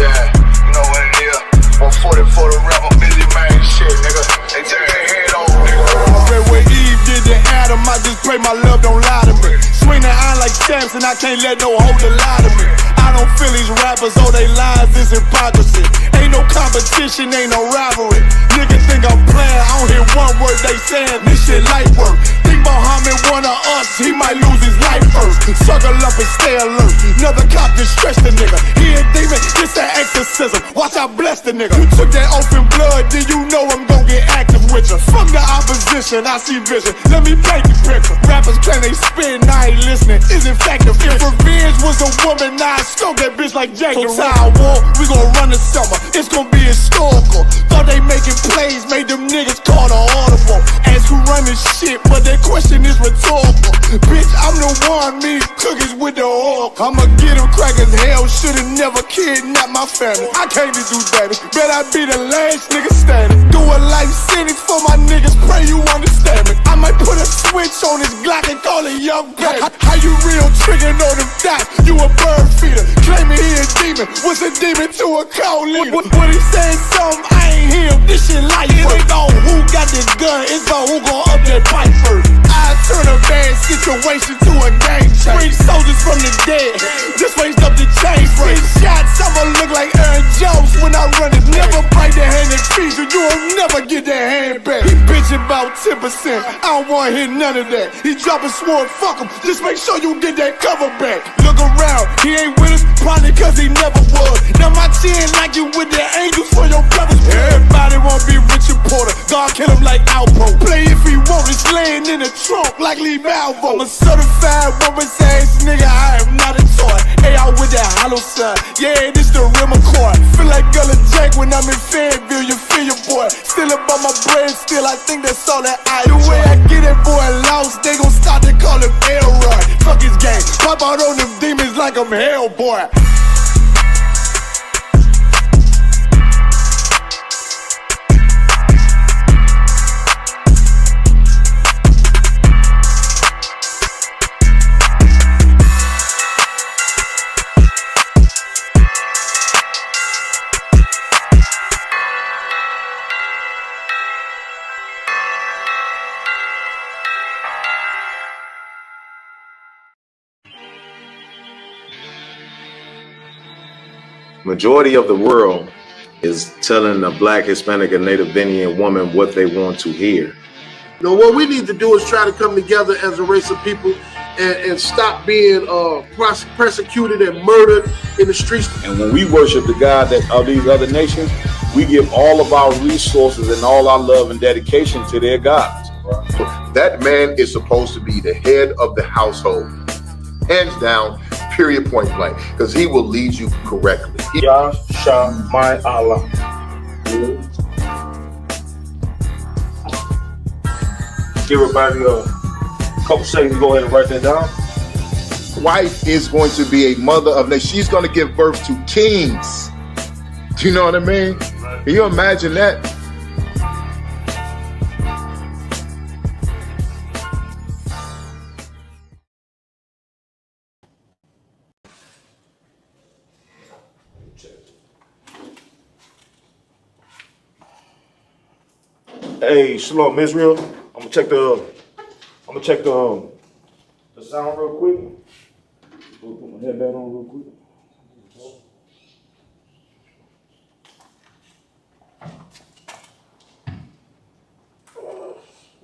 Yeah, you know what it is. 140 for the rapper, busy man, shit, nigga. They take their head over, nigga. Already where Eve did to Adam, I just pray my love don't lie to me. Swing the iron like Samson, I can't let no holder lie to me. I don't feel these rappers, all they lies is hypocrisy. Ain't no competition, ain't no rivalry. Niggas think I'm playing, I don't hear one word they saying, this shit light work. Think Muhammad one of us, he might lose his life first. Circle up and stay alert, another cop just stretch the nigga. He a demon, this an exorcism, watch I bless the nigga. Took that open blood, then you know I'm gon' get active with ya. Fuck the opposition, I see vision, let me paint the picture. Rappers claim they spit, I ain't listening, is effective. If revenge was a woman, now I stroke that bitch like Jack the Ripper. War, we gon' run the summer, it's gon' be historical. Thought they making plays, made them niggas call the audible. Ask who run this shit, but that question is rhetorical. Bitch, I'm the one, me cookies with the oil. I'ma get them crackers, hell, should've never kidnapped my family. I came to do that, bet I be the last nigga standing. Do a life sentence for my niggas, pray you understand me. I might put a switch on this Glock and call it young baby. How you real triggering on them dots? You a bird feeder, claiming he a demon. What's a demon to a cold leader? When he saying something, I ain't hear him. This shit light work. It ain't on who got the gun, it's about who gon' up that pipe first. I turn a bad situation to a game changer. Bring soldiers from the dead, just raised up the chain frame. Shots, I'ma look like Aaron Jones when I run it. Never bite the hand that feeds you, you'll never get that hand back. He bitchin' about 10%, I don't wanna hear none of that. He dropping sword, fuck him, just make sure you get that cover back. Look around, he ain't with us, probably cause he never was. Now my chin like you with the angels for your brothers. Everybody wanna be Richard Porter, God kill him like Alpo. Play if he want, it's laying in the trunk like Lee Malvo. I'm a certified woman's ass nigga, I am not a toy. Hey, out with that hollow side, yeah, this the real McCoy. Feel like Gullah Jack when I'm in Fayetteville, you feel your boy. Still up on my brain, still I think that's all that I do. The way I get that boy lost, they gon' start to call him Elroy. Fuck his game, pop out on them demons like I'm Hellboy. Majority of the world is telling a Black, Hispanic, and Native Indian woman what they want to hear. You know, what we need to do is try to come together as a race of people and stop being persecuted and murdered in the streets. And when we worship the God of these other nations, we give all of our resources and all our love and dedication to their gods. That man is supposed to be the head of the household, hands down, period, point blank, because he will lead you correctly. Lashawan Allah. Give everybody a couple seconds to go ahead and write that down. Wife is going to be a mother of nations. She's going to give birth to kings. Do you know what I mean? Can you imagine that? Hey, Shalom Israel. I'm gonna check the sound real quick. Put my headband on real quick.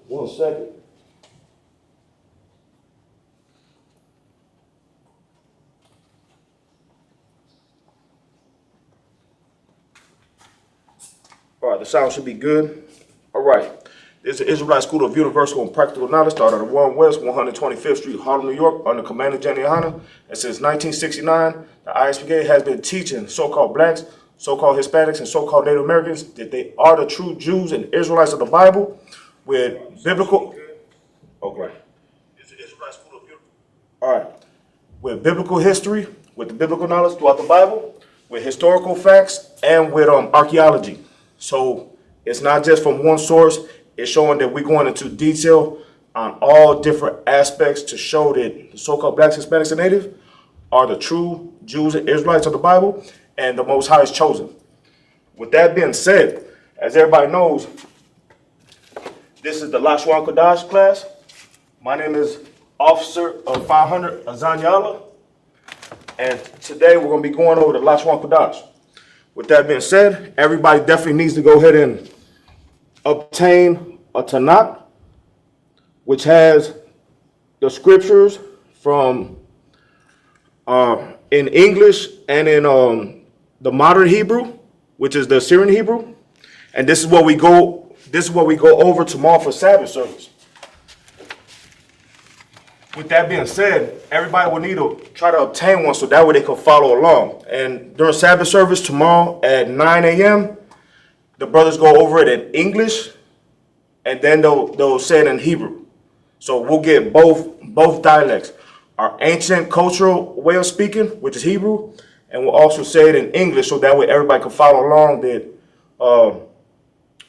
One second. All right, the sound should be good. All right. This is the Israelite School of Universal and Practical Knowledge, started at 1 West 125th Street, Harlem, New York, under Commander Jenny Hanna. And since 1969, the ISPK has been teaching so-called Blacks, so-called Hispanics, and so-called Native Americans that they are the true Jews and Israelites of the Bible with biblical... Okay. It's the Israelite School of Universal. All right. With biblical history, with the biblical knowledge throughout the Bible, with historical facts, and with archaeology. So it's not just from one source. It's showing that we're going into detail on all different aspects to show that the so-called Blacks, Hispanics, and Natives are the true Jews and Israelites of the Bible. and the Most High is chosen. With that being said, as everybody knows, this is the Lashawan Qadash class. My name is Officer of 500 Azanyala, and today we're going to be going over the Lashawan Qadash. With that being said, everybody definitely needs to go ahead and obtain a Tanakh, which has the scriptures from in English and in the modern Hebrew, which is the Assyrian Hebrew, and this is what we go over tomorrow for Sabbath service. With that being said, everybody will need to try to obtain one so that way they can follow along. And during Sabbath service tomorrow at 9 a.m., the brothers go over it in English, and then they'll say it in Hebrew. So we'll get both dialects, our ancient cultural way of speaking, which is Hebrew, and we'll also say it in English so that way everybody can follow along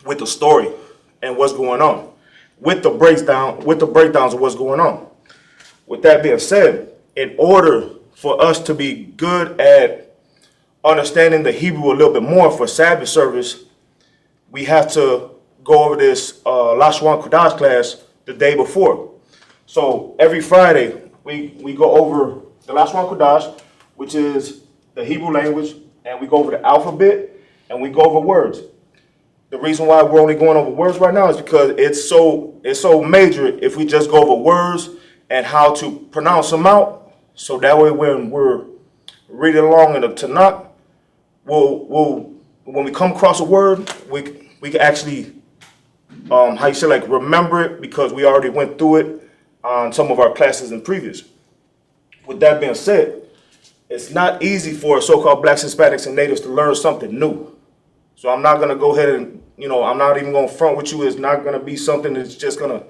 with the story and what's going on, with the breakdowns of what's going on. With that being said, in order for us to be good at understanding the Hebrew a little bit more for Sabbath service, we have to go over this Lashawan Qadash class the day before. So every Friday, we go over the Lashawan Qadash, which is the Hebrew language, and we go over the alphabet, and we go over words. The reason why we're only going over words right now is because it's so major if we just go over words and how to pronounce them out. So that way when we're reading along in the Tanakh, when we come across a word, we can actually remember it because we already went through it on some of our classes in previous. With that being said, it's not easy for so-called blacks, Hispanics, and natives to learn something new. So I'm not going to go ahead and, I'm not even going to front with you. It's not going to be something that's just going to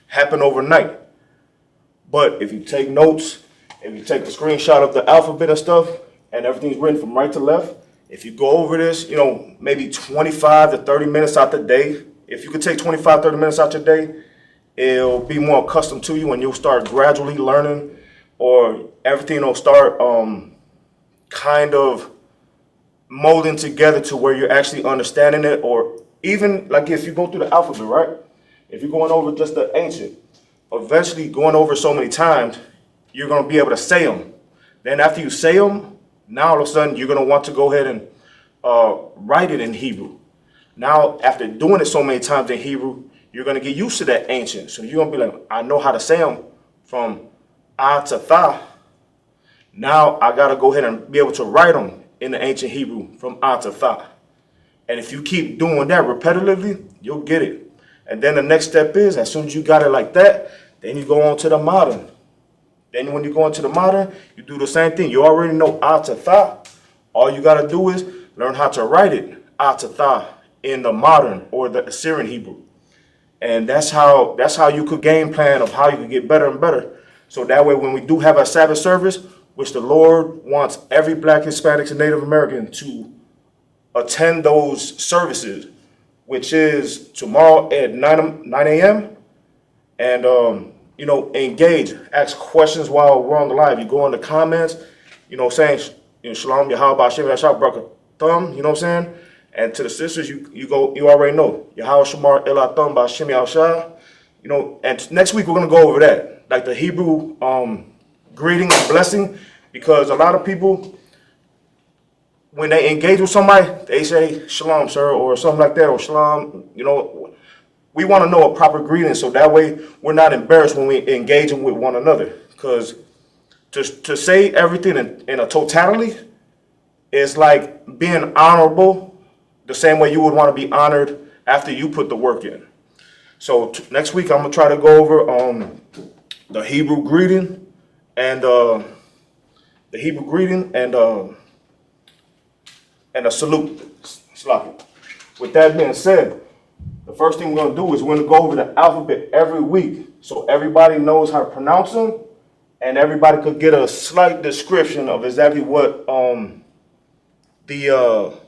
happen overnight. But if you take notes, if you take a screenshot of the alphabet and stuff, and everything's written from right to left, if you go over this, maybe 25 to 30 minutes out the day, if you could take 25, 30 minutes out your day, it'll be more accustomed to you and you'll start gradually learning, or everything will start kind of molding together to where you're actually understanding it. Or even like if you go through the alphabet, right? If you're going over just the ancient, eventually going over so many times, you're going to be able to say them. Then after you say them, now all of a sudden you're going to want to go ahead and write it in Hebrew. Now, after doing it so many times in Hebrew, you're going to get used to that ancient. So you're going to be like, I know how to say them from A to Tha. Now I got to go ahead and be able to write them in the ancient Hebrew from A to Tha. And if you keep doing that repetitively, you'll get it. And then the next step is, as soon as you got it like that, then you go on to the modern. Then when you go into the modern, you do the same thing. You already know A to Tha. All you got to do is learn how to write it A to Tha in the modern or the Assyrian Hebrew. And that's how you could game plan of how you could get better and better. So that way when we do have our Sabbath service, which the Lord wants every black, Hispanics, and Native American to attend those services, which is tomorrow at 9 a.m. And, engage, ask questions while we're on the live. You go in the comments, saying, Shalom, Yahweh, Hashem, Yahshua, Barakah, Thumb, you know what I'm saying? And to the sisters, you already know, Yahweh, Shamar, Elah, Thumb, Hashem, Yahshua. And next week we're going to go over that, like the Hebrew greeting and blessing, because a lot of people, when they engage with somebody, they say, Shalom, sir, or something like that, or Shalom, we want to know a proper greeting so that way we're not embarrassed when we engage with one another. Because to say everything in a totality is like being honorable the same way you would want to be honored after you put the work in. So next week I'm going to try to go over the Hebrew greeting and a salute. Sloppy. With that being said, the first thing we're going to do is we're going to go over the alphabet every week so everybody knows how to pronounce them and everybody could get a slight description of exactly what the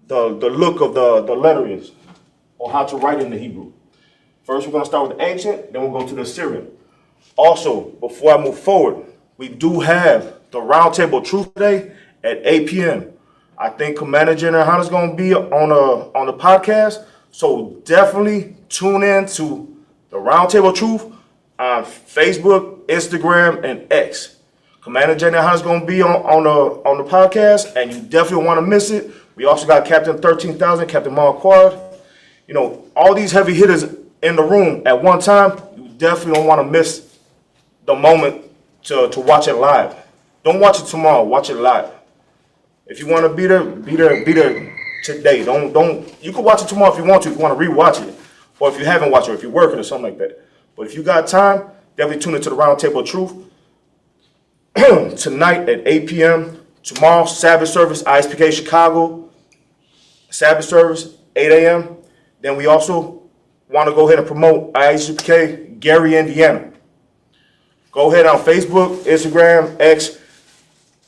look of the letter is, or how to write in the Hebrew. First, we're going to start with the ancient, then we'll go to the Assyrian. Also, before I move forward, we do have the Roundtable Truth today at 8 p.m. I think Commander General Hunter's going to be on the podcast. So definitely tune in to the Roundtable Truth on Facebook, Instagram, and X. Commander General Hunter's going to be on the podcast, and you definitely want to miss it. We also got Captain 13,000, Captain Marquard. You know, all these heavy hitters in the room at one time. You definitely don't want to miss the moment to watch it live. Don't watch it tomorrow. Watch it live. If you want to be there today. Don't. You can watch it tomorrow if you want to. If you want to rewatch it, or if you haven't watched it, or if you're working or something like that. But if you got time, definitely tune into the Roundtable of Truth tonight at 8 p.m. Tomorrow, Sabbath service, ISPK Chicago. Sabbath service, 8 a.m. Then we also want to go ahead and promote Isupk Gary, Indiana. Go ahead on Facebook, Instagram, X,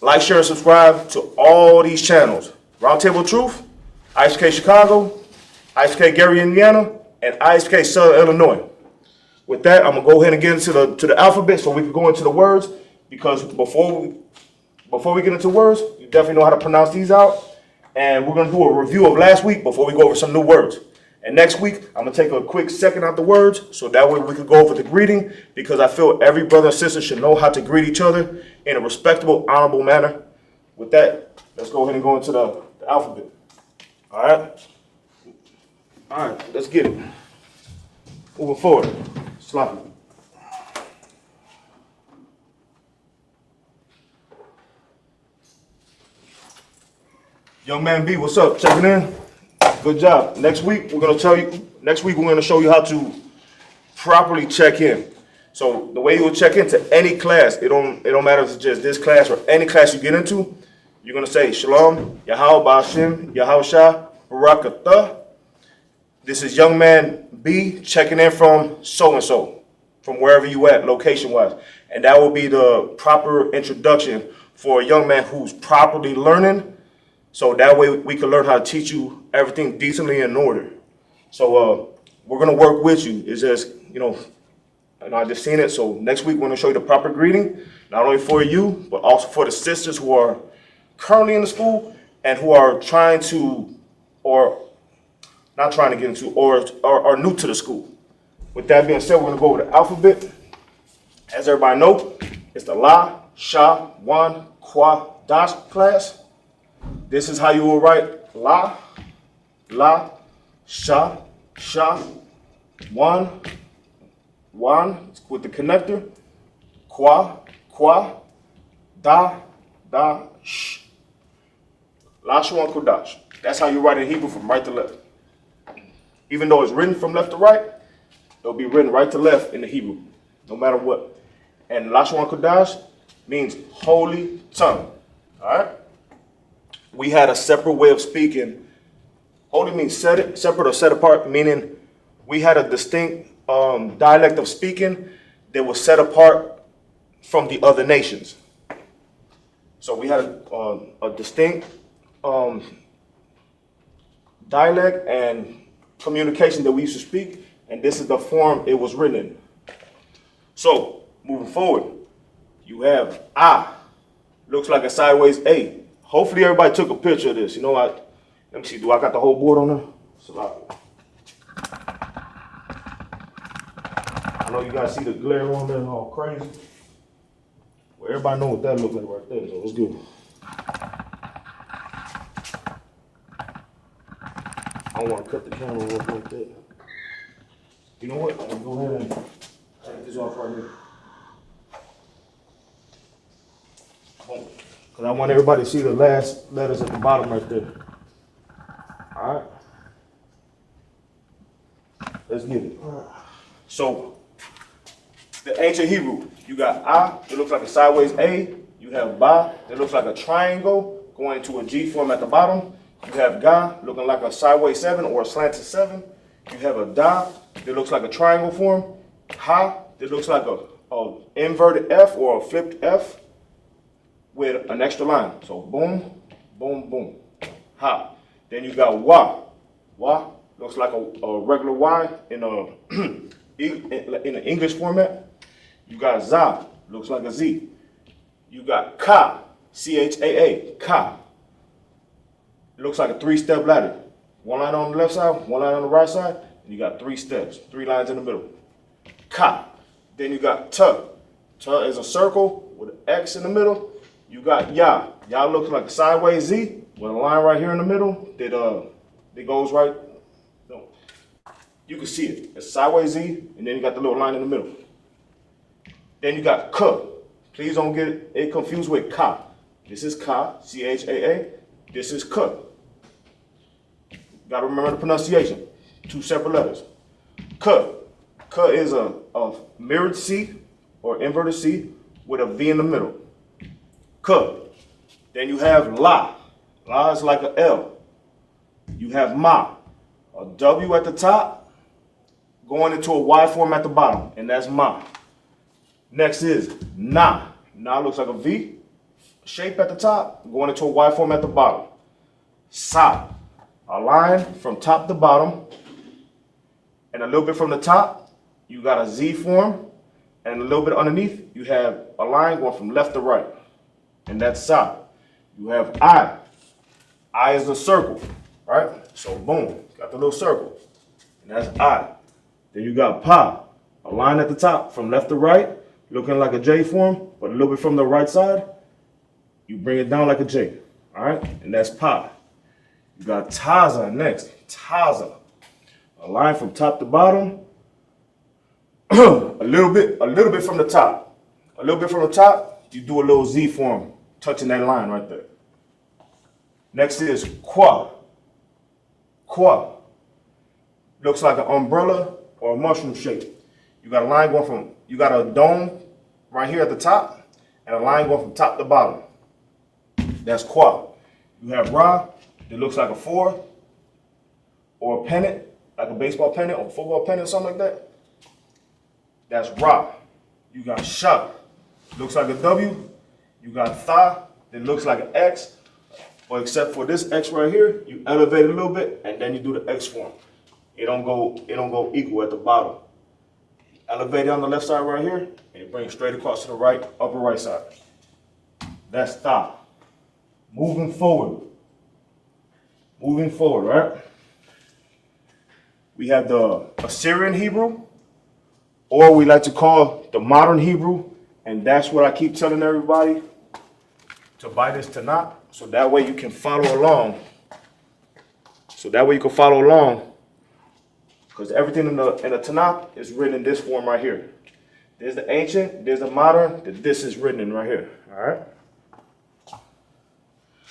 like, share, and subscribe to all these channels. Roundtable of Truth, ISPK Chicago, ISPK Gary, Indiana, and ISPK Southern Illinois. With that, I'm gonna go ahead and get into the alphabet so we can go into the words, because before we get into words, you definitely know how to pronounce these out. And we're gonna do a review of last week before we go over some new words. And next week, I'm gonna take a quick second out the words so that way we can go over the greeting, because I feel every brother and sister should know how to greet each other in a respectable, honorable manner. With that, let's go ahead and go into the alphabet. All right, let's get it. Moving forward, sloppy. Young man B, what's up? Checking in? Good job. Next week, we're going to show you how to properly check in. So the way you will check into any class, it don't matter if it's just this class or any class you get into, you're going to say, Shalom, Yahweh Ba'ashim, Yahweh Shah, Barakatah. This is young man B checking in from so-and-so, from wherever you at, location-wise. And that will be the proper introduction for a young man who's properly learning. So that way we can learn how to teach you everything decently and in order. So we're going to work with you. It's just, and I just seen it. So next week, we're going to show you the proper greeting, not only for you, but also for the sisters who are currently in the school and who are trying to, or not trying to get into, or are new to the school. With that being said, we're going to go over the alphabet. As everybody knows, it's the Lashawan Qadash class. This is how you will write La, Sha, One with the connector, Qua, Da, Sh. Lashawan Qadash. That's how you write in Hebrew from right to left. Even though it's written from left to right, it'll be written right to left in the Hebrew, no matter what. And Lashawan Qadash means holy tongue. All right? We had a separate way of speaking. Holy means separate or set apart, meaning we had a distinct dialect of speaking that was set apart from the other nations. So we had a distinct dialect and communication that we used to speak, and this is the form it was written in. So, moving forward, you have looks like a sideways A. Hopefully everybody took a picture of this. You know what? Let me see, do I got the whole board on there? I know you guys see the glare on there and all crazy. Well, everybody know what that looks like right there, so it's good. I don't want to cut the camera off like that. You know what? I'm going to go ahead and take this off right here. Because I want everybody to see the last letters at the bottom right there. All right. Let's get it. So, the ancient Hebrew, you got it looks like a sideways A. You have Ba, that looks like a triangle going into a G form at the bottom. You have Ga, looking like a sideways 7 or a slanted 7. You have a Da, that looks like a triangle form. Ha, that looks like a inverted F or a flipped F with an extra line. So boom, boom, boom. Ha. Then you got Wa. Wa looks like a regular Y in an English format. You got Za, looks like a Z. You got Ka, C-H-A-A, Ka. It looks like a 3-step ladder. One line on the left side, one line on the right side, and you got 3 steps, 3 lines in the middle. Ka. Then you got Ta. Ta is a circle with an X in the middle. You got Ya. Ya looks like a sideways Z with a line right here in the middle that goes right. No. You can see it. It's sideways Z, and then you got the little line in the middle. Then you got Ka. Please don't get it confused with Ka. This is Ka, C-H-A-A. This is Ka. Got to remember the pronunciation. 2 separate letters. Ka. Ka is a mirrored C or inverted C with a V in the middle. Ka. Then you have La. La is like a L. You have Ma. A W at the top going into a Y form at the bottom, and that's Ma. Next is Na. Na looks like a V shape at the top going into a Y form at the bottom. Sa. A line from top to bottom, and a little bit from the top, you got a Z form, and a little bit underneath, you have a line going from left to right, and that's Sa. You have I. I is a circle, right? So boom, got the little circle, and that's I. Then you got Pa. A line at the top from left to right, looking like a J form, but a little bit from the right side, you bring it down like a J, all right? And that's Pa. You got Taza next. Taza. A line from top to bottom. a little bit from the top. A little bit from the top, you do a little Z form, touching that line right there. Next is Qua. Qua. Looks like an umbrella or a mushroom shape. You got a line going from, you got a dome right here at the top, and a line going from top to bottom. That's Qua. You have Ra. It looks like a 4 or a pennant, like a baseball pennant or football pennant, something like that. That's Ra. You got Sha. Looks like a W. You got Tha. It looks like an X. But except for this X right here, you elevate it a little bit and then you do the X form. It don't go equal at the bottom. Elevate it on the left side right here, and it brings straight across to the right, upper right side. That's Tha. Moving forward. Moving forward, right? We have the Assyrian Hebrew, or we like to call the modern Hebrew, and that's what I keep telling everybody to buy this Tanakh, so that way you can follow along. Because everything in the Tanakh is written in this form right here. There's the ancient, there's the modern, this is written in right here. All right.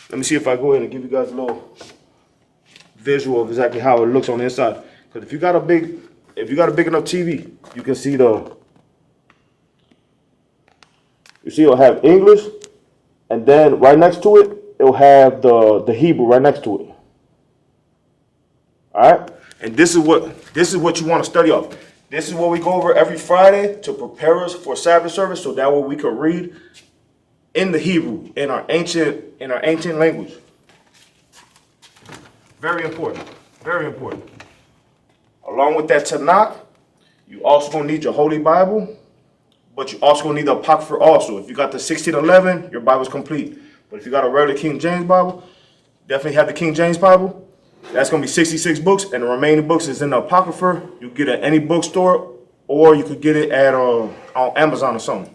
Let me see if I go ahead and give you guys a little visual of exactly how it looks on the inside. Because if you got a big enough TV, you can see it'll have English, and then right next to it, it'll have the Hebrew right next to it. All right, and this is what you want to study off. This is what we go over every Friday to prepare us for Sabbath service, so that way we can read in the Hebrew, in our ancient language. Very important. Very important. Along with that Tanakh, you also gonna need your Holy Bible, but you also gonna need the Apocrypha also. If you got the 1611, your Bible's complete. But if you got a regular King James Bible, definitely have the King James Bible. That's gonna be 66 books, and the remaining books is in the Apocrypha. You get it at any bookstore, or you could get it at on Amazon or something.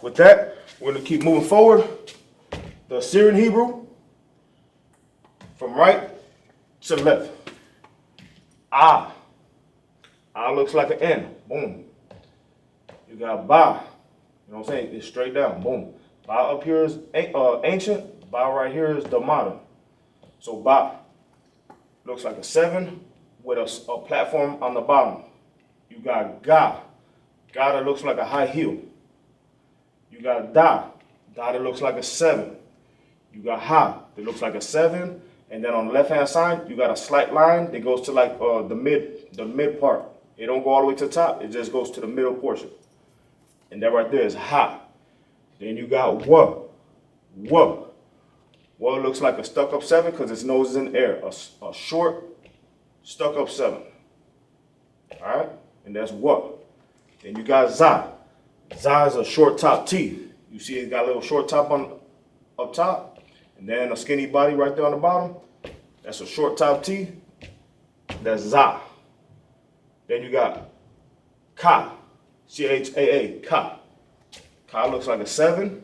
With that, we're gonna keep moving forward. The Assyrian Hebrew, from right to left. Ah. Ah looks like an N. Boom. You got Ba. You know what I'm saying? It's straight down. Boom. Ba up here is ancient. Ba right here is the modern. So Ba looks like a 7 with a platform on the bottom. You got Ga. Ga that looks like a high heel. You got Da. Da that looks like a 7. You got Ha that looks like a 7. And then on the left-hand side, you got a slight line that goes to like the mid part. It don't go all the way to the top. It just goes to the middle portion. And that right there is Ha. Then you got Wa. Wa. Wa looks like a stuck-up 7 because its nose is in the air. A short, stuck-up 7. All right? And that's Wa. Then you got Za. Za is a short top T. You see it got a little short top on up top, and then a skinny body right there on the bottom. That's a short top T. That's Za. Then you got Ka, C-H-A-A, Ka. Ka looks like a 7.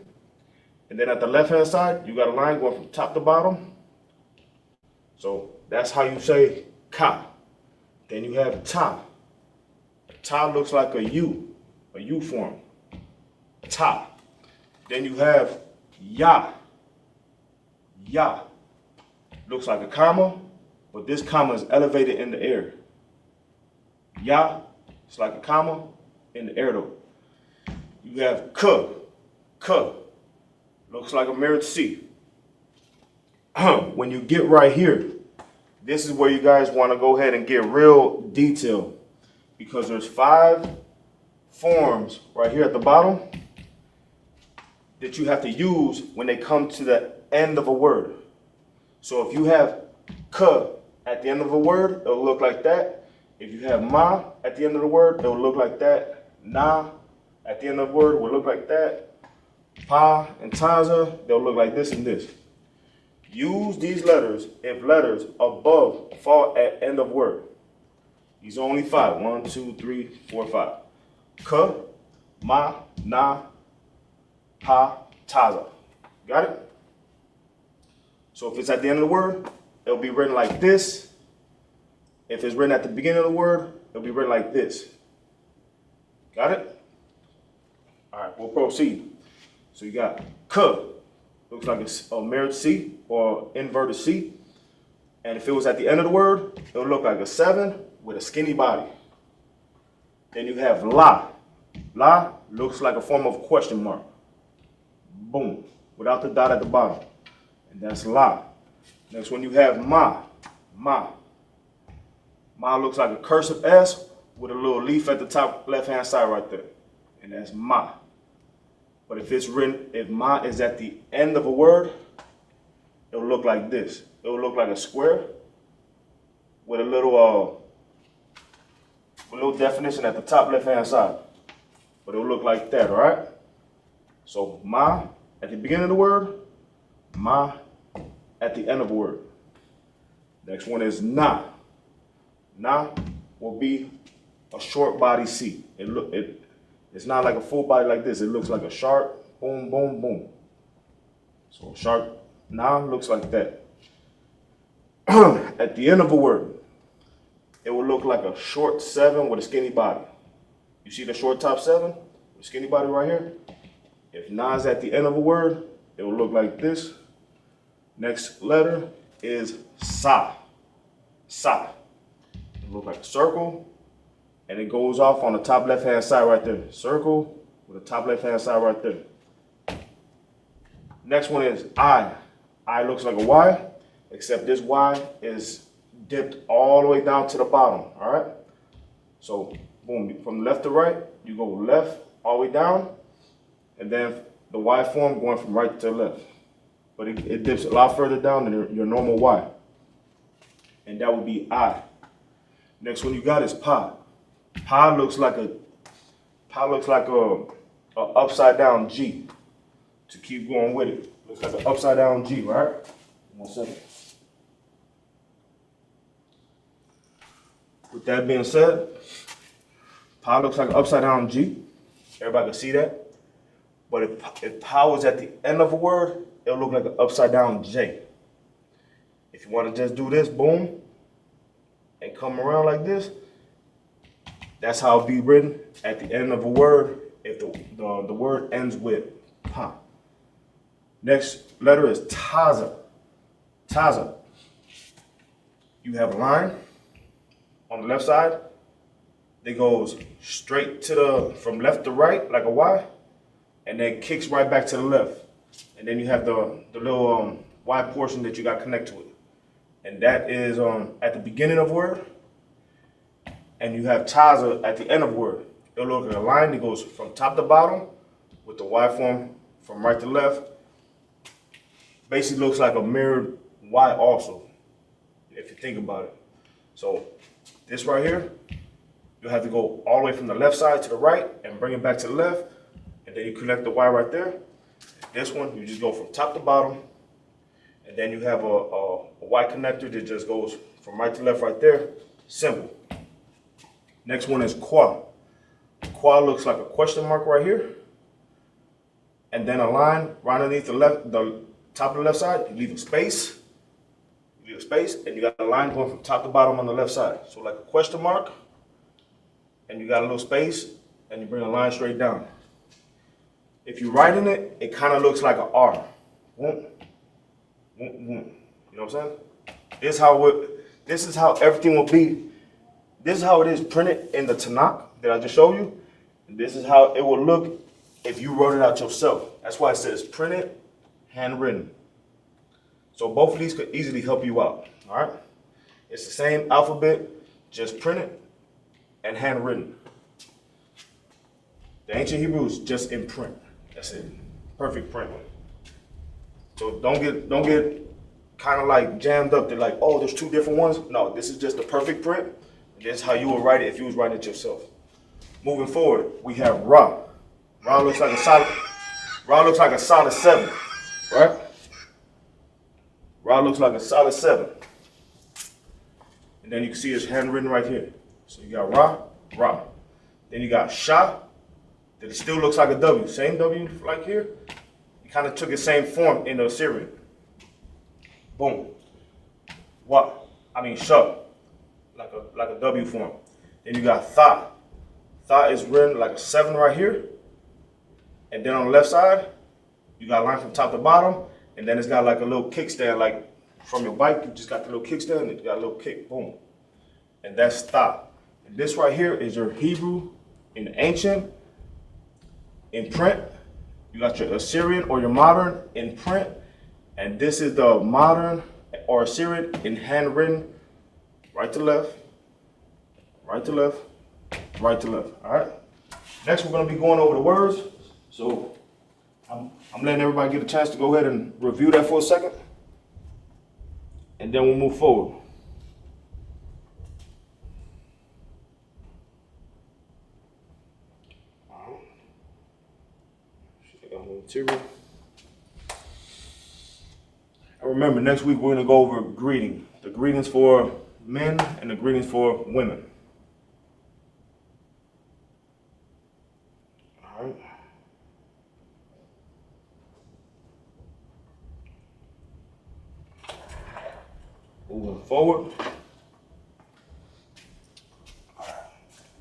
And then at the left-hand side, you got a line going from top to bottom. So that's how you say Ka. Then you have Ta. Ta looks like a U form. Ta. Then you have Ya. Ya. Looks like a comma, but this comma is elevated in the air. Ya. It's like a comma in the air though. You have K. K. Looks like a mirrored C. When you get right here, this is where you guys want to go ahead and get real detailed, because there's 5 forms right here at the bottom that you have to use when they come to the end of a word. So if you have K at the end of a word, it'll look like that. If you have Ma at the end of the word, it'll look like that. Na at the end of the word will look like that. Pa and Taza, they'll look like this and this. Use these letters if letters above fall at end of word. These are only 5. 1, 2, 3, 4, 5. K, Ma, Na, Pa, Taza. Got it? So if it's at the end of the word, it'll be written like this. If it's written at the beginning of the word, it'll be written like this. Got it? All right, we'll proceed. So you got K, looks like a mirrored C or inverted C. And if it was at the end of the word, it would look like a 7 with a skinny body. Then you have La. La looks like a form of question mark. Boom, without the dot at the bottom. And that's La. Next one you have Ma. Ma. Ma looks like a cursive S with a little leaf at the top left-hand side right there. And that's Ma. But if it's written, if Ma is at the end of a word, it'll look like this. It'll look like a square with a little definition at the top left-hand side. But it'll look like that, all right? So Ma at the beginning of the word, Ma at the end of a word. Next one is Na. Na will be a short body C. It's not like a full body like this. It looks like a sharp, boom, boom, boom. So sharp, Na looks like that. At the end of a word, it will look like a short 7 with a skinny body. You see the short top 7 with skinny body right here? If Na is at the end of a word, it will look like this. Next letter is Sa. Sa. It will look like a circle. And it goes off on the top left-hand side right there. Circle with the top left-hand side right there. Next one is I. I looks like a Y, except this Y is dipped all the way down to the bottom, all right? So, boom, from left to right, you go left all the way down, and then the Y form going from right to left. But it dips a lot further down than your normal Y. And that would be I. Next one you got is Pa. Pa looks like a upside down G. To keep going with it, looks like an upside down G, right? 1 second. With that being said, Pa looks like an upside down G. Everybody can see that. But if Pa was at the end of a word, it'll look like an upside down J. If you want to just do this, boom, and come around like this, that's how it'll be written at the end of a word if the word ends with Pa. Next letter is Taza. Taza. You have a line on the left side that goes straight to from left to right like a Y, and then kicks right back to the left. And then you have the little Y portion that you got connected to it. And that is at the beginning of word. And you have Taza at the end of word. It'll look like a line that goes from top to bottom with the Y form from right to left. Basically looks like a mirrored Y also, if you think about it. So this right here, you'll have to go all the way from the left side to the right and bring it back to the left. and then you connect the Y right there. This one, you just go from top to bottom, and then you have a Y connector that just goes from right to left right there. Simple. Next one is Qua. Qua looks like a question mark right here, and then a line right underneath the top of the left side. You leave a space. You leave a space, and you got a line going from top to bottom on the left side. So like a question mark, and you got a little space, and you bring a line straight down. If you write in it, it kind of looks like an R. You know what I'm saying? This is how everything will be. This is how it is printed in the Tanakh that I just showed you. And this is how it will look if you wrote it out yourself. That's why it says printed, handwritten. So both of these could easily help you out. All right? It's the same alphabet, just printed and handwritten. The ancient Hebrew is just in print. That's it. Perfect print. So don't get kind of like jammed up. They're like, oh, there's two different ones. No, this is just the perfect print. This is how you would write it if you was writing it yourself. Moving forward, we have Ra. Ra looks like a solid 7, right? Ra looks like a solid 7. And then you can see it's handwritten right here. So you got Ra. Then you got Sha, that it still looks like a W. Same W like here. It kind of took its same form in the Assyrian. Boom. Sha, like a W form. Then you got Tha. Tha is written like a 7 right here. And then on the left side, you got a line from top to bottom, and then it's got like a little kickstand, like from your bike, you just got the little kickstand, and you got a little kick, boom. And that's Tha. And this right here is your Hebrew in the ancient, in print. You got your Assyrian or your modern in print, and this is the modern or Assyrian in handwritten, right to left, right to left, right to left, all right? Next, we're gonna be going over the words. So I'm letting everybody get a chance to go ahead and review that for a second, and then we'll move forward. Material. And remember, next week we're gonna go over greeting. The greetings for men and the greetings for women. All right. Moving forward. All right.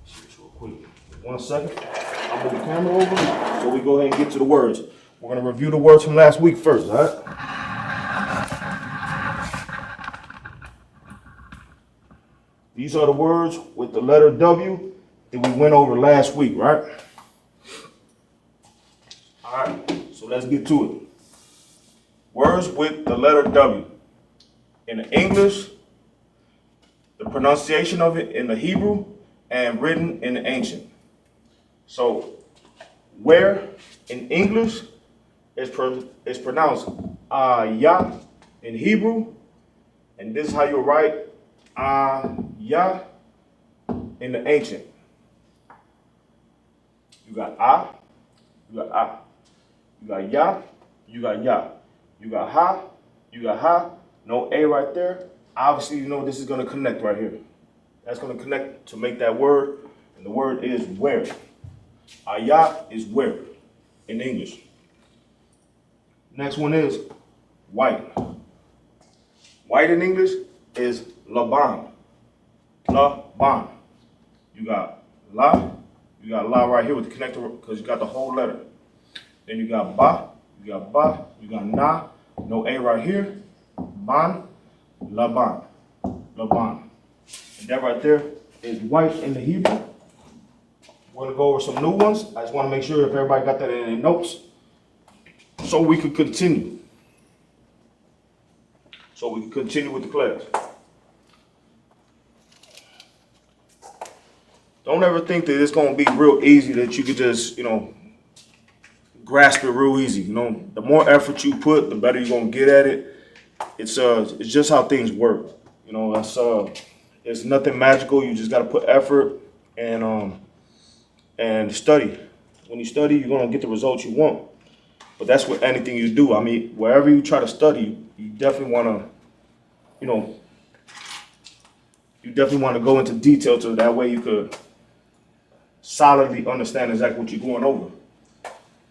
Just real quick. 1 second. I'll move the camera over so we go ahead and get to the words. We're going to review the words from last week first, all right? These are the words with the letter W that we went over last week, right? All right, so let's get to it. Words with the letter W. In the English, the pronunciation of it in the Hebrew, and written in the ancient. So, where in English is pronounced ya in Hebrew, and this is how you write ya in the ancient. You got you got you got ya, you got ya, you got ha, no A right there. Obviously, you know this is going to connect right here. That's going to connect to make that word, and the word is where. Ayah is where in English. Next one is white. White in English is Laban. Laban. You got la right here with the connector because you got the whole letter. Then you got ba, you got na, no A right here. Ban, Laban. Laban. And that right there is white in the Hebrew. We're going to go over some new ones. I just want to make sure if everybody got that in their notes so we could continue. With the class. Don't ever think that it's going to be real easy, that you could just, grasp it real easy. The more effort you put, the better you're going to get at it. It's just how things work. It's nothing magical. You just got to put effort and study. when you study, you're gonna get the results you want. But that's with anything you do. I mean, wherever you try to study, you definitely wanna, you know, go into detail so that way you could solidly understand exactly what you're going over.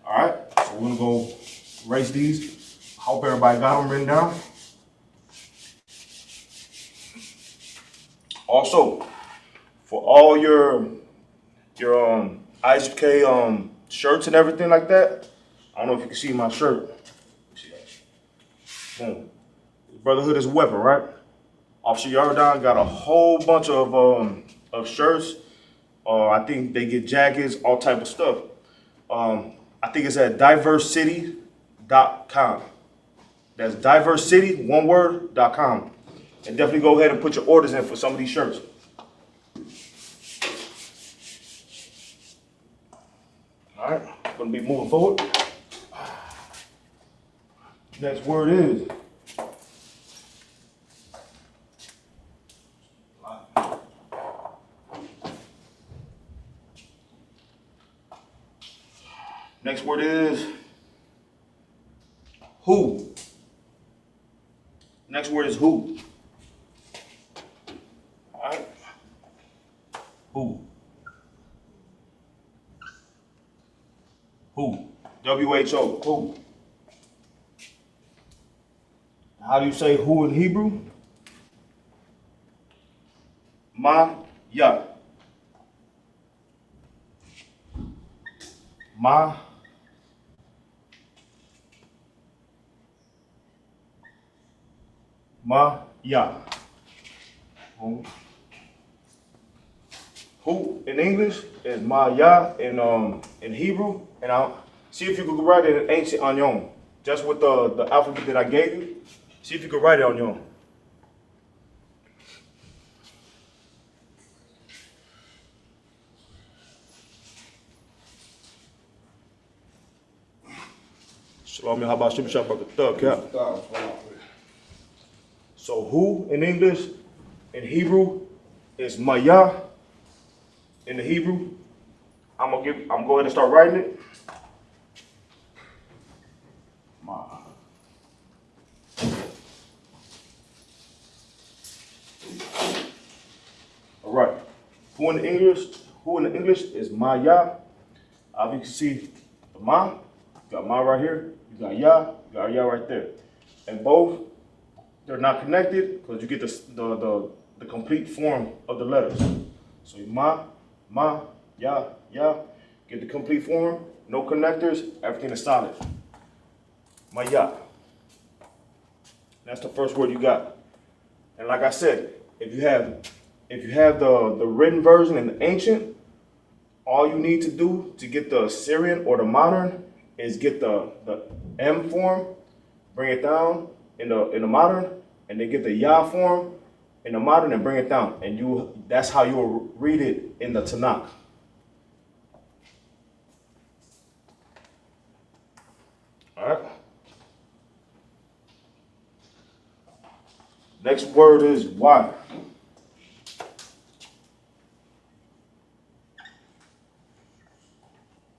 All right, so we're gonna go erase these. Hope everybody got them written down. Also, for all your Isupk shirts and everything like that, I don't know if you can see my shirt. Boom. Brotherhood is a weapon, right? Officer Yardan got a whole bunch of shirts. I think they get jackets, all type of stuff. I think it's at diversecity.com. That's diversecity, one word.com. And definitely go ahead and put your orders in for some of these shirts. All right, gonna be moving forward. Next word is who. Next word is who. All right. Who. Who. W-H-O. Who. How do you say who in Hebrew? Ma, ya. Ma, ya. Who in English is ma, ya in Hebrew, and I'll see if you could write it in ancient on your own, just with the alphabet that I gave you. See if you could write it on your own. Shalom, how about Shibba Shabbat Thug, yeah? So who in English, in Hebrew, is Maya. In the Hebrew, I'm going ahead and start writing it. Ma. All right. Who in the English is Maya. You can see the Ma. You got Ma right here. You got Ya. You got Ya right there. And both, they're not connected because you get the complete form of the letters. So Ma, Ya, get the complete form, no connectors, everything is solid. Maya. That's the first word you got. And like I said, if you have the written version in the ancient, all you need to do to get the Syrian or the modern is get the M form, bring it down in the modern, and then get the Ya form in the modern and bring it down. And that's how you will read it in the Tanakh. All right. Next word is why.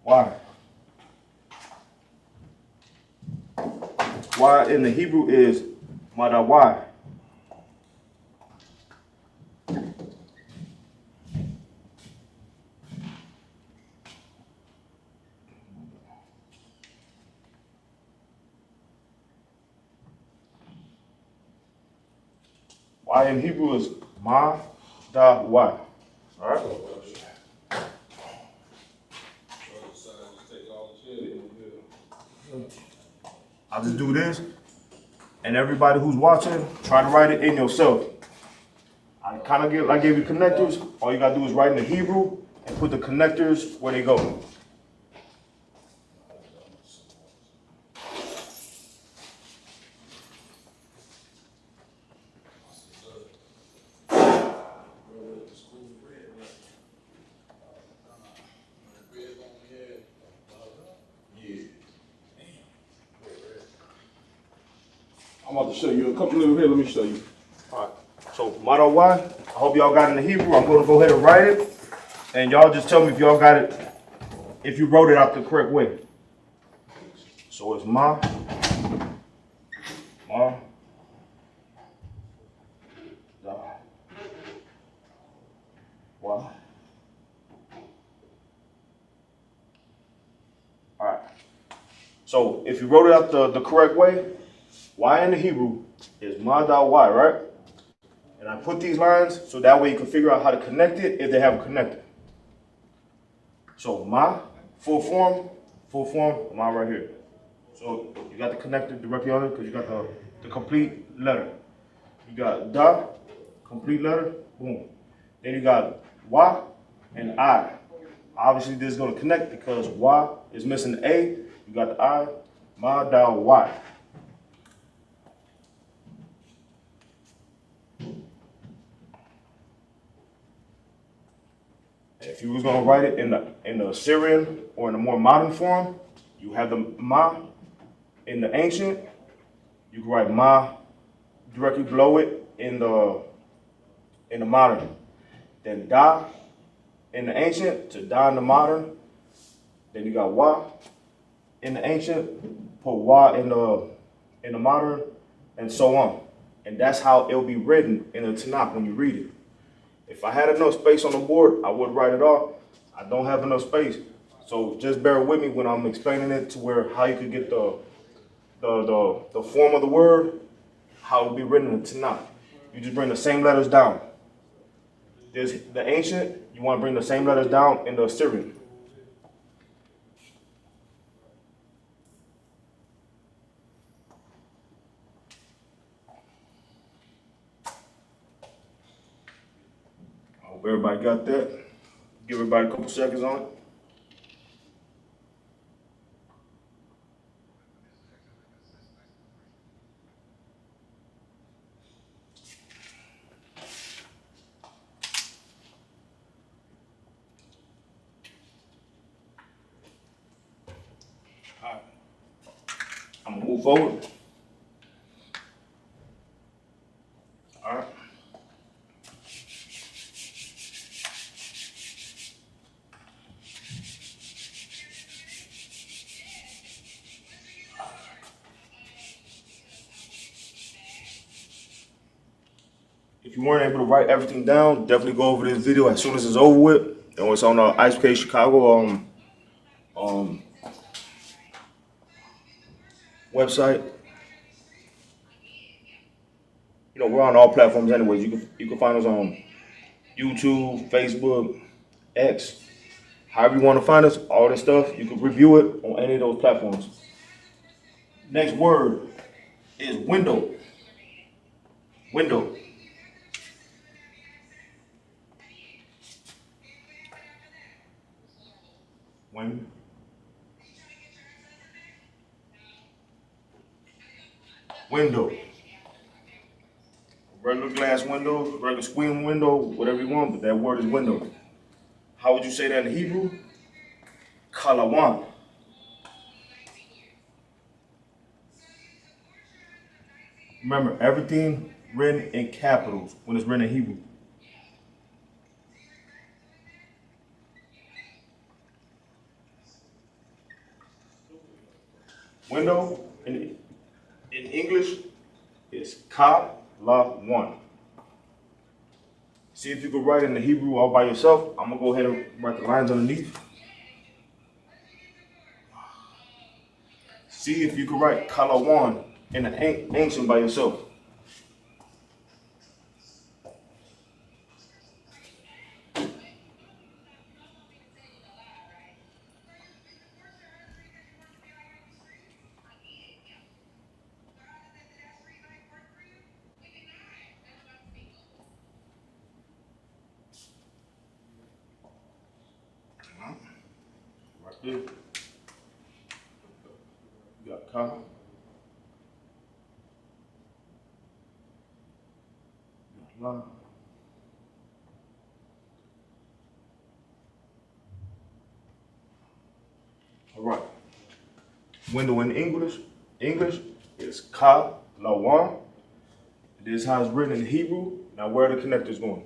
Why? Why in the Hebrew is madawai. Why in Hebrew is ma-da-wai. All right? I'll just do this, and everybody who's watching, try to write it in yourself. I gave you connectors. All you gotta do is write in the Hebrew and put the connectors where they go. I'm about to show you. Come over here, let me show you. All right. So, motto Y, I hope y'all got it in the Hebrew. I'm going to go ahead and write it. And y'all just tell me if y'all got it if you wrote it out the correct way. So it's ma, da, wa. All right. So if you wrote it out the correct way, Y in the Hebrew is ma da Y, right? And I put these lines so that way you can figure out how to connect it if they have a connector. So ma, full form, ma right here. So you got the connector directly on it because you got the complete letter. You got da, complete letter, boom. Then you got wa and I. Obviously this is going to connect because wa is missing the A. You got the I, ma da Y. If you was gonna write it in the Syrian or in a more modern form, you have the ma in the ancient. You can write ma directly below it in the modern. Then da in the ancient to da in the modern. Then you got wa in the ancient, put wa in the modern, and so on. And that's how it'll be written in the Tanakh when you read it. If I had enough space on the board, I would write it off. I don't have enough space. So just bear with me when I'm explaining it to where how you could get the form of the word, how it'll be written in the Tanakh. You just bring the same letters down. There's the ancient, you want to bring the same letters down in the Syrian. Hope everybody got that. Give everybody a couple seconds on it. All right. I'm gonna move forward. All right. If you weren't able to write everything down, definitely go over this video as soon as it's over with. And it's on Isupk Chicago website. You know, we're on all platforms anyways. You can find us on YouTube, Facebook, X. However you want to find us, all this stuff, you can review it on any of those platforms. Next word is window. Window. Window. Regular glass window, regular screen window, whatever you want, but that word is window. How would you say that in Hebrew? Kalawan. Remember, everything written in capitals when it's written in Hebrew. Window in English is Kalawan. See if you can write in the Hebrew all by yourself. I'm gonna go ahead and write the lines underneath. See if you can write Kalawan in the ancient by yourself. Right there. You got Ka. La. All right. Window in English is Ka Lawan. This is how it's written in Hebrew. Now where are the connectors going?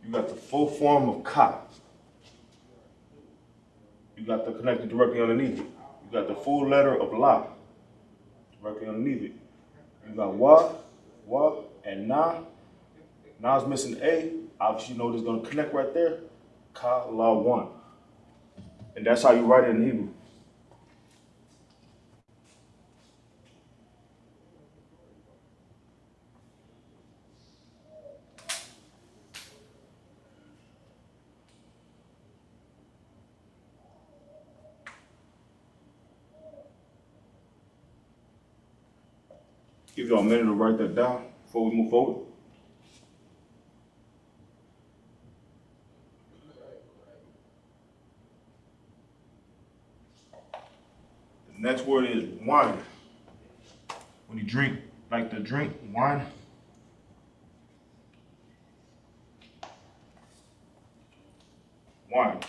You got the full form of Ka. You got the connected directly underneath it. You got the full letter of La directly underneath it. You got Wa, and Na. Na's missing A. Obviously, you know this is going to connect right there. Ka, La, 1. And that's how you write it in Hebrew. Give y'all a minute to write that down before we move forward. The next word is wine. When you drink, like to drink wine. Wine.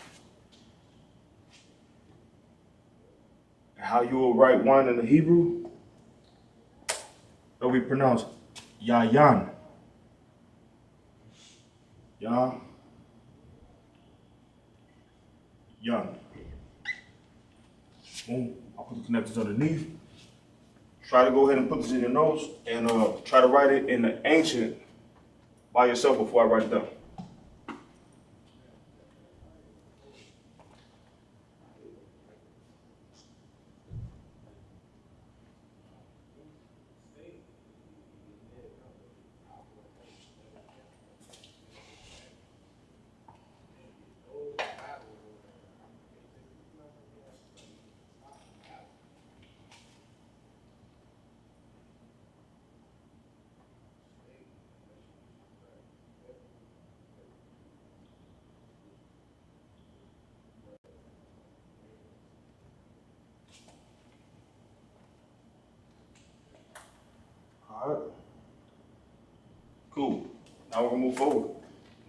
How you will write wine in the Hebrew? It'll be pronounced yayan. Ya. Yan. Boom. I'll put the connectors underneath. Try to go ahead and put this in your notes and try to write it in the ancient by yourself before I write it down. All right. Cool. Now we're gonna move forward.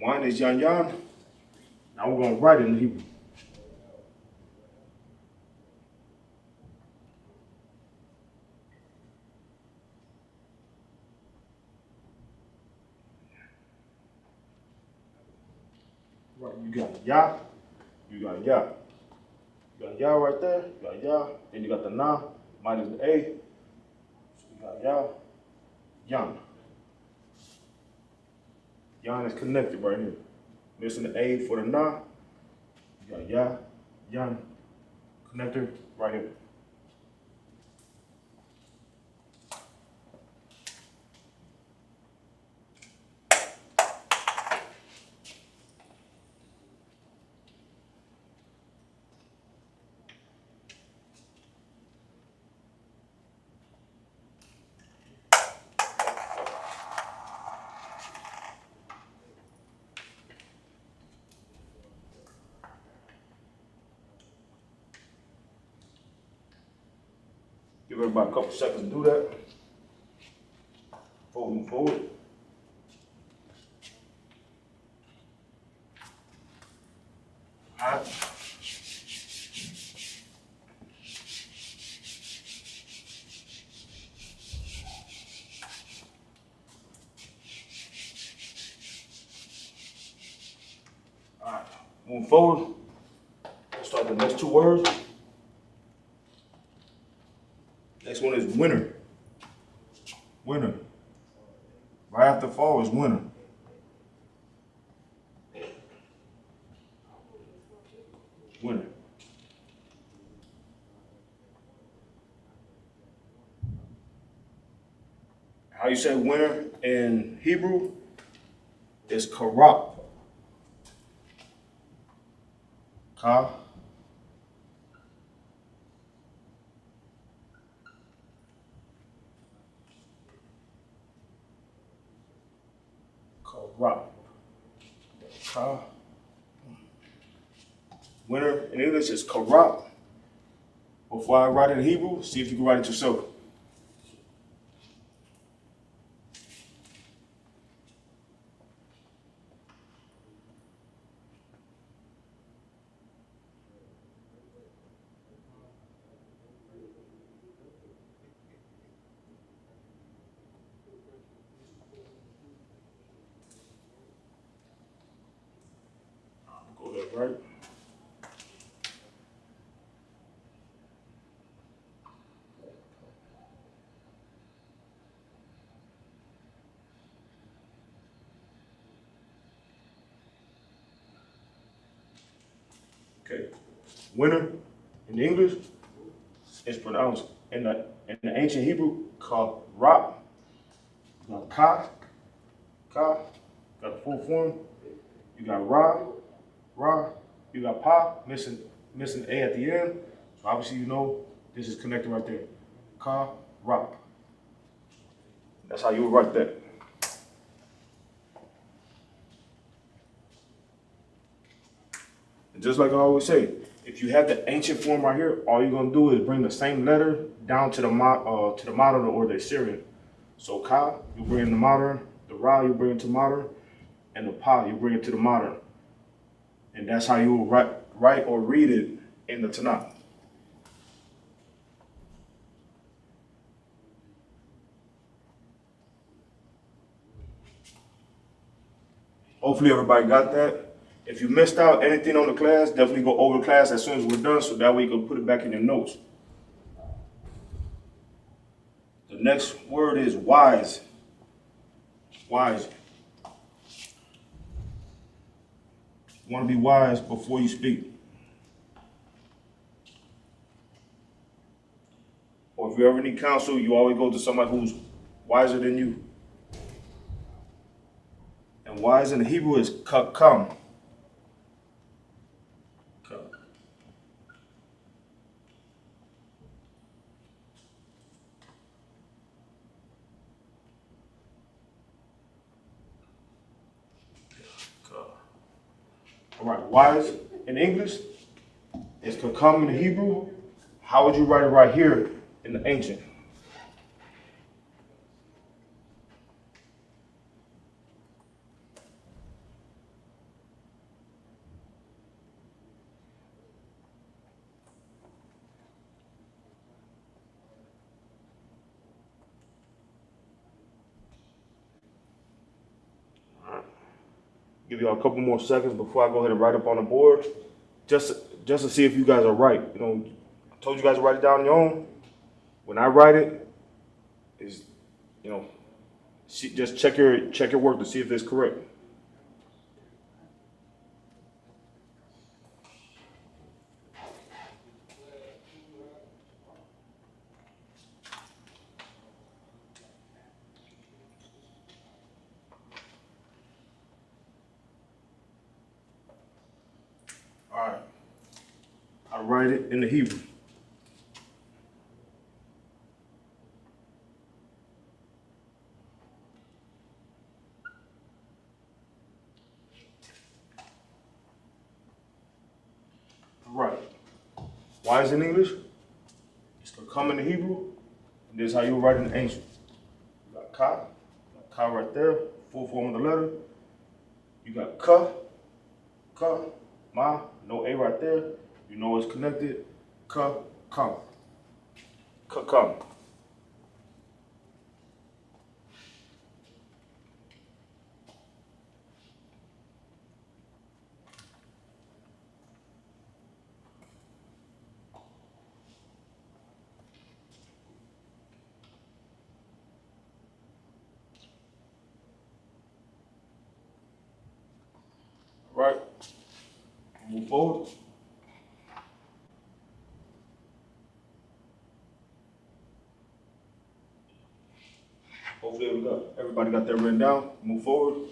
Wine is yan yan. Now we're gonna write it in Hebrew. Right, you got ya, you got ya. You got ya right there, you got ya, then you got the na, minus the A. So you got ya, yan. Yan is connected right here. Missing the A for the na. You got ya, yan, connector right here. Give everybody a couple seconds to do that. Before we move forward. All right. All right. Moving forward. Let's start the next two words. Next one is winter. Winter. Right after fall is winter. Winter. How you say winter in Hebrew is karab. Ka. Karab. Ka. Winter in English is karab. Before I write it in Hebrew, see if you can write it yourself. right? Okay. Winter in English is pronounced in the ancient Hebrew called Ra. You got Ka, Ka, got a full form. You got Ra, Ra. You got Pa, missing A at the end. So obviously you know this is connected right there. Ka, Ra. That's how you would write that. And just like I always say, if you have the ancient form right here, all you're gonna do is bring the same letter down to the modern or the Assyrian. So Ka, you bring in the modern, the Ra, you bring it to modern, and the Pa, you bring it to the modern. And that's how you will write or read it in the Tanakh. Hopefully everybody got that. If you missed out anything on the class, definitely go over the class as soon as we're done, so that way you can put it back in your notes. The next word is wise. Wise. You want to be wise before you speak. Or if you ever need counsel, you always go to somebody who's wiser than you. And wise in the Hebrew is kakam. All right, wise in English is kakam in the Hebrew. How would you write it right here in the ancient? Give you all a couple more seconds before I go ahead and write up on the board, just to see if you guys are right. You know, I told you guys to write it down on your own. When I write it, you know, just check your work to see if it's correct. All right, I write it in the Hebrew. All right, wise in English, it's gonna come in the Hebrew, and this is how you write it in the ancient. You got ka right there, full form of the letter. You got ka, ma, no A right there. You know it's connected. Come. Right. Move forward. Hopefully everybody got that written down. Move forward.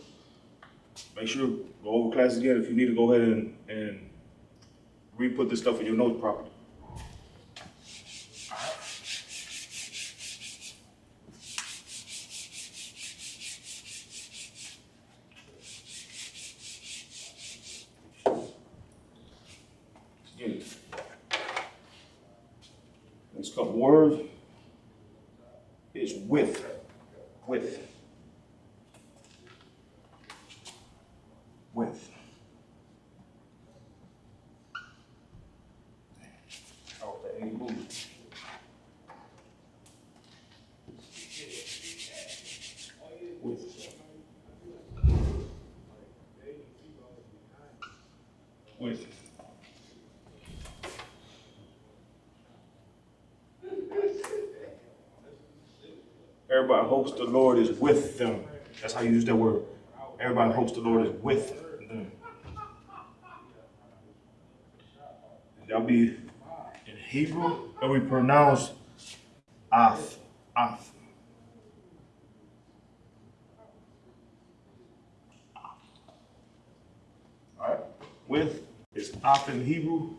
Make sure to go over class again. If you need to go ahead and re-put this stuff in your notes properly. Again. Next couple words is with. Oh, that ain't moving. With. Everybody hopes the Lord is with them. That's how you use that word. Everybody hopes the Lord is with them. That'll be in Hebrew, and we pronounce Ath. Ath. Alright? With is Ath in Hebrew.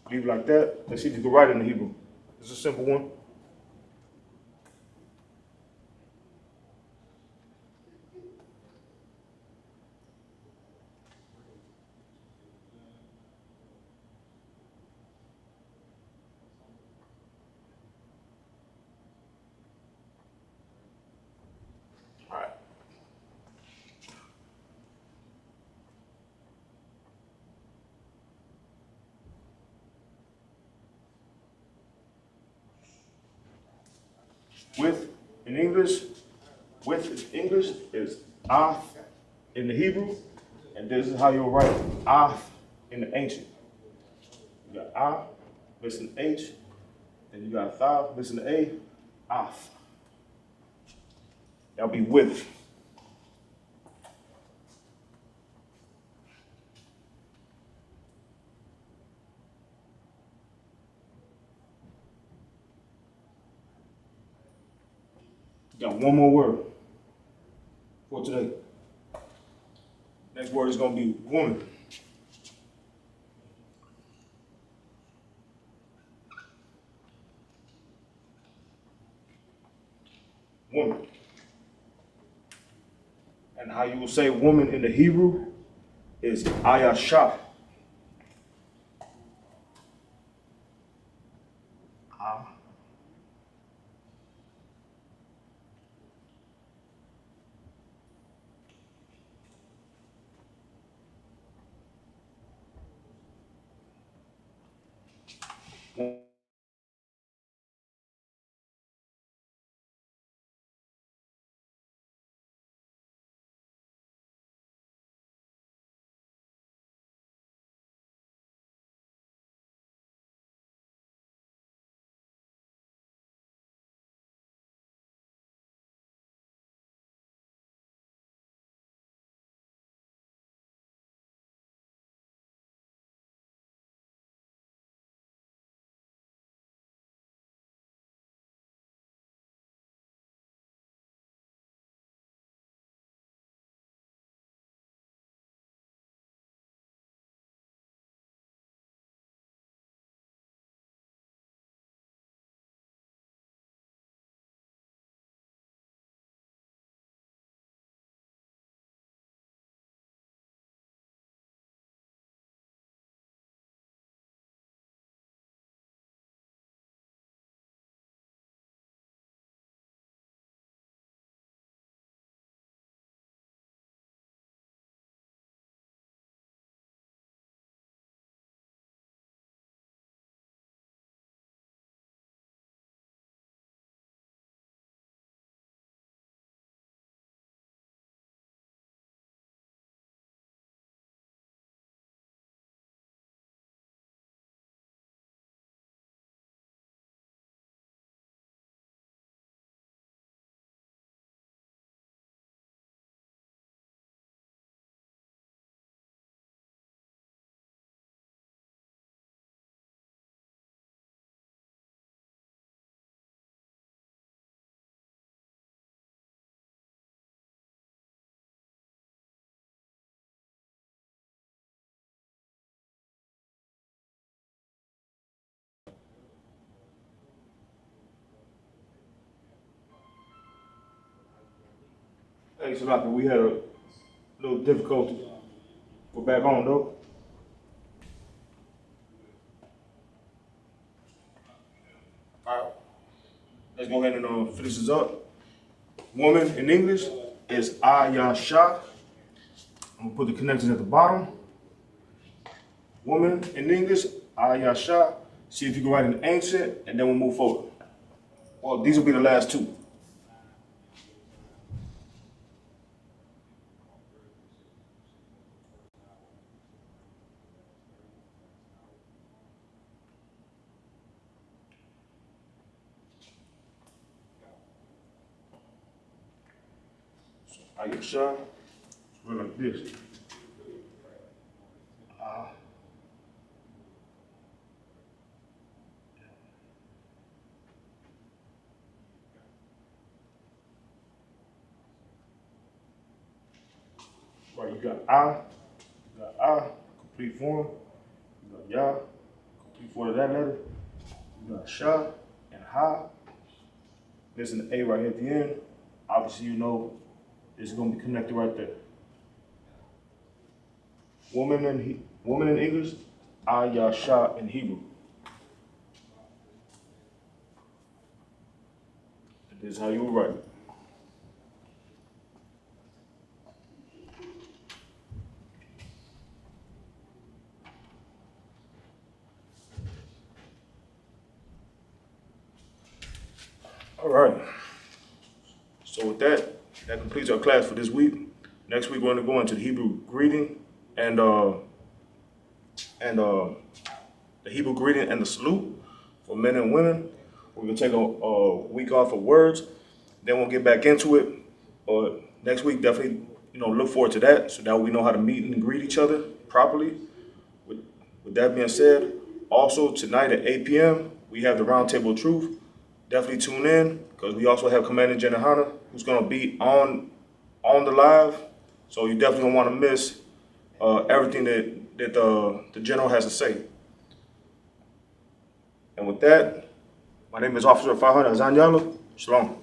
Leave it like that. Let's see if you can write it in Hebrew. It's a simple one. Alright. With in English is Ath in the Hebrew, and this is how you'll write Ath in the ancient. You got A, missing H, then you got Tha, missing the A, Ath. That'll be with. Got one more word for today. Next word is going to be woman. Woman. And how you will say woman in the Hebrew is Ayasha. Hey, Salaka, we had a little difficulty. We're back on though. All right, let's go ahead and finish this up. Woman in English is Ayasha. I'm gonna put the connections at the bottom. Woman in English, Ayasha. See if you can write in ancient, and then we'll move forward. Well, these will be the last two. Ayasha. We're like this. Right, you got complete form. You got Ya, complete form of that letter. You got Sha and Ha. There's an A right here at the end. Obviously, you know it's gonna be connected right there. Woman in English, Ayasha in Hebrew. This is how you would write it. All right. So with that completes our class for this week. Next week we're going to go into the Hebrew greeting and the Hebrew greeting and the salute for men and women. We're gonna take a week off of words. Then we'll get back into it. Next week, definitely, look forward to that, so that we know how to meet and greet each other properly. With that being said, also tonight at 8 p.m. we have the Roundtable of Truth. Definitely tune in, because we also have Commander General Hunter, who's gonna be on the live. So you definitely don't want to miss everything that the general has to say. And with that, my name is Officer 500 Azanyala. Shalom.